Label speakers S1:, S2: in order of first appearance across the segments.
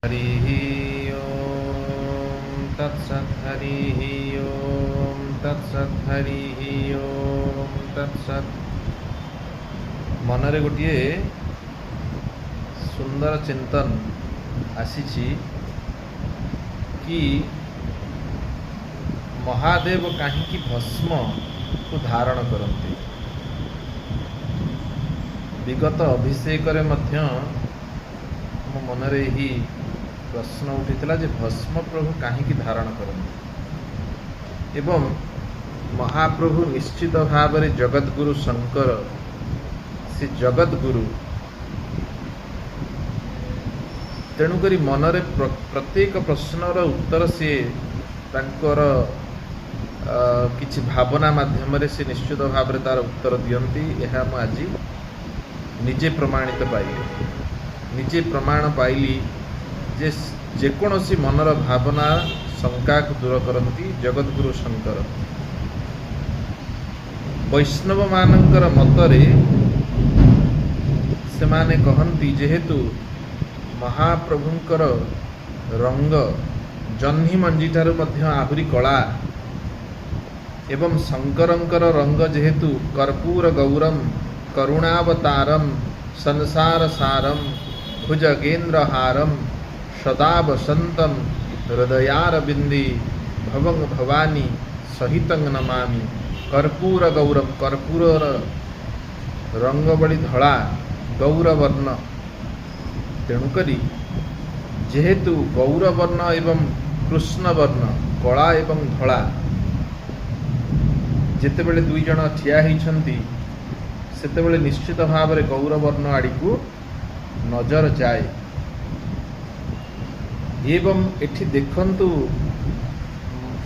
S1: हरि ओम तत्सत् हरि ओम तत्सत् हरि ओम तत्सत्। मनरे गोटे सुंदर चिंतन आसीछि कि महादेव काहींकि भस्म को धारण करते। विगत अभिषेक मध्य मो मनरे ही प्रश्न उठिला जे भस्म प्रभु काहींकि धारण करते एवं महाप्रभु निश्चित भाव में जगद्गुरु शंकर से जगद्गुरु तेणुकरी मनरे प्रत्येक प्रश्नर उत्तर सी तांकर किछि भावना माध्यम से निश्चित भाव में तार उत्तर दियंती। यह मु आज निजे प्रमाणित पाइली, निजे प्रमाण पाइली जे जेकोसी मनर भावना शंका को दूर करती जगद्गुरु शंकर। वैष्णव मानकर मतरे से माने कहती जेहेतु महाप्रभुंकर रंग जह्नी मंजी ठारू मध्य आहुरी कला एवं शंकरंकर रंग जेहेतु कर्पूर गौरम करुणावतारम संसार सारम भुजगेन्द्रहारम सदा वसंतम हृदयारविंदी भवंग भवानी सहितं नमामि। कर्पूर गौरम कर्पूर रंग बड़ी धड़ा गौरवर्ण, तेणुकरी जेहेतु गौरवर्ण एवं कृष्णवर्ण कला एवं धड़ा जेतेबेले दुई जन ठिया होइछंती सेतेबेले निश्चित भाव में गौरवर्ण आड़ी को नजर जाए। एवं एठी देखंतु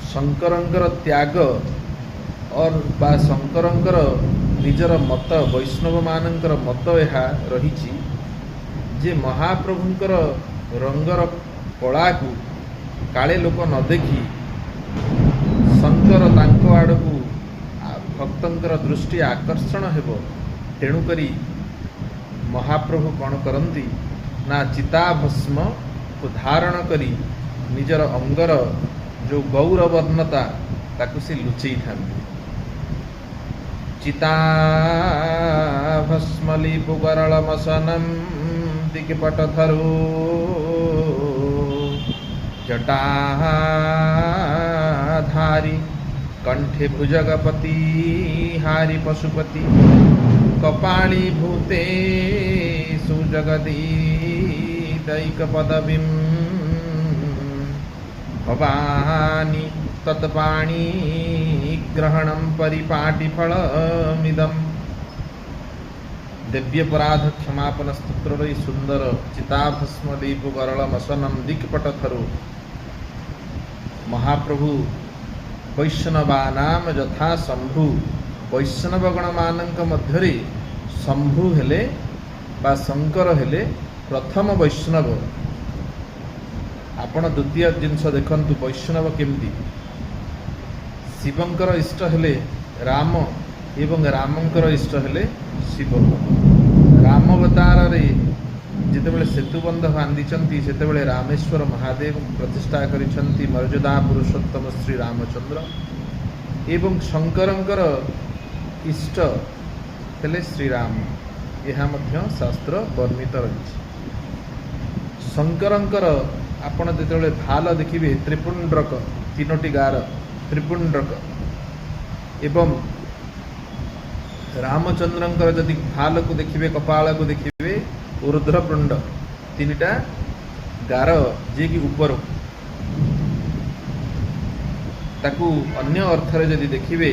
S1: शंकरंकर त्याग और बा शंकरंकर निजर मत वैष्णव मानकर मत यह रही जे महाप्रभुंकर रंगर कला को काले लोक न देखी शंकर तांको आड़कू भक्तंकर दृष्टि आकर्षण हेबो, तेणुकरी महाप्रभु कौन करती ना चिताभस्म को धारण करी निजर अंगर जो गौरवर्णता ताकु से लुचई था। चिताभस्मलिपुगरलमसनं दिक्पटधरो जटाधारी कंठे भुजगपति हारी पशुपति कपाली भूते सुजगदी दैक पदवीं भवानी तत्पाणी ग्रहणं परिपाटिफलमिदं। दिव्यपराध क्षमापन स्तोत्र सुंदर चिताभस्म दीप गरलमसनं दिक्पटथरु। महाप्रभु वैष्णवानाम यथा शंभु, वैष्णवगण मानक मध्यरे शंभु हेले बा शंकर हेले प्रथम वैष्णव। आपण द्वितीय जिनस देखंतु वैष्णव केमती शिवंकर इष्ट हेले राम एवं रामंकर इष्ट हेले शिव। राम अवतार रे जितेबेले सेतुबंध बांधिचंती सेतेबेले रामेश्वर महादेव प्रतिष्ठा करिसंती मर्यादा पुरुषोत्तम श्री रामचंद्र एवं शंकरंकर इष्ट हेले श्रीराम। यह मध्य शास्त्र वर्णित रही। शंकरंकर आपण जेतेबेले भाल देखिबे त्रिपुंड्रक तीनोटी गार त्रिपुंड्रक एवं रामचंद्रंकर जदि भाल को देखिबे कपाल को देखिबे ऊर्ध्वपुंड तीनटा गार जे कि ऊपर ताकू अन्य अर्थरे जदि देखिबे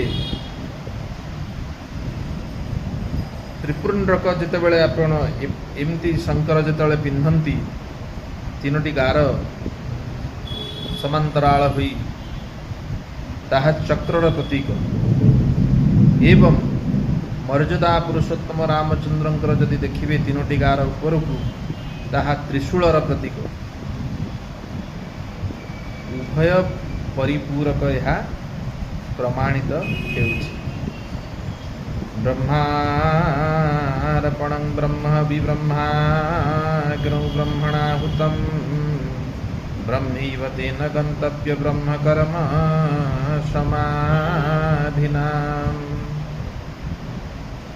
S1: त्रिपुंड्रक जेतेबेले आपण एमती शंकर जेतेबेले पिंधंती तीनोटी गार समांतराल हुई ताहा चक्रर प्रतीक एवं मर्यादा पुरुषोत्तम रामचंद्रंकर जदि देखिबे तीनोटी गार उपरकू ताहा त्रिशूलर प्रतीक। उभय परिपूरक यह प्रमाणित हेउछि। ब्रह्मार्पणं ब्रह्म विब्रह्माग्नौ ब्रह्मणाहुतं ब्रह्मैव तेन गन्तव्य ब्रह्मकर्म समाधिना।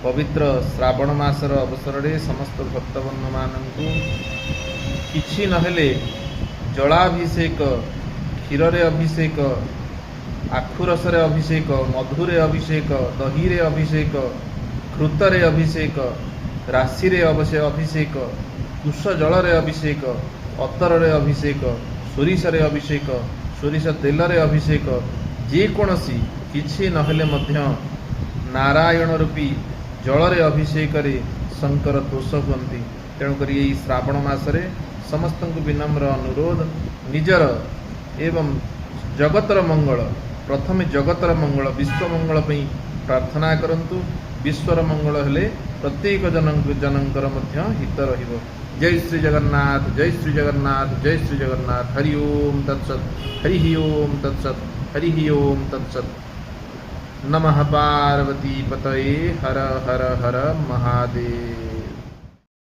S1: पवित्र श्रावण मासर अवसर में समस्त भक्तबंधु मानू किछि नहेले जलाभिषेक, क्षीर अभिषेक, आखुरसरे अभिषेक, मधुरे अभिषेक, दहीरे अभिषेक, घृतरे अभिषेक, राशिरे अभिषेक, कुश जलरे अभिषेक, अतरे अभिषेक, सोरिषरे अभिषेक, सोरिष तेलरे अभिषेक, जेकोसी किछि नहेले मध्य नारायण रूपी जलरे अभिषेक शंकर तोष हुअन्ति। तेणुक श्रावण मासरे समस्त विनम्र अनुरोध निजर एवं जगतर मंगल, प्रथमे जगतर मंगल विश्व मंगल पई प्रार्थना करंतु। विश्वर मंगल हेले प्रत्येक जनंकर मध्य हित रहिबो। जय श्री जगन्नाथ, जय श्री जगन्नाथ, जय श्री जगन्नाथ। हरि ओम तत्सत, हरि ओम तत्सत, हरि ओम तत्सत। नमः पार्वती पतये, हर हर हर महादेव।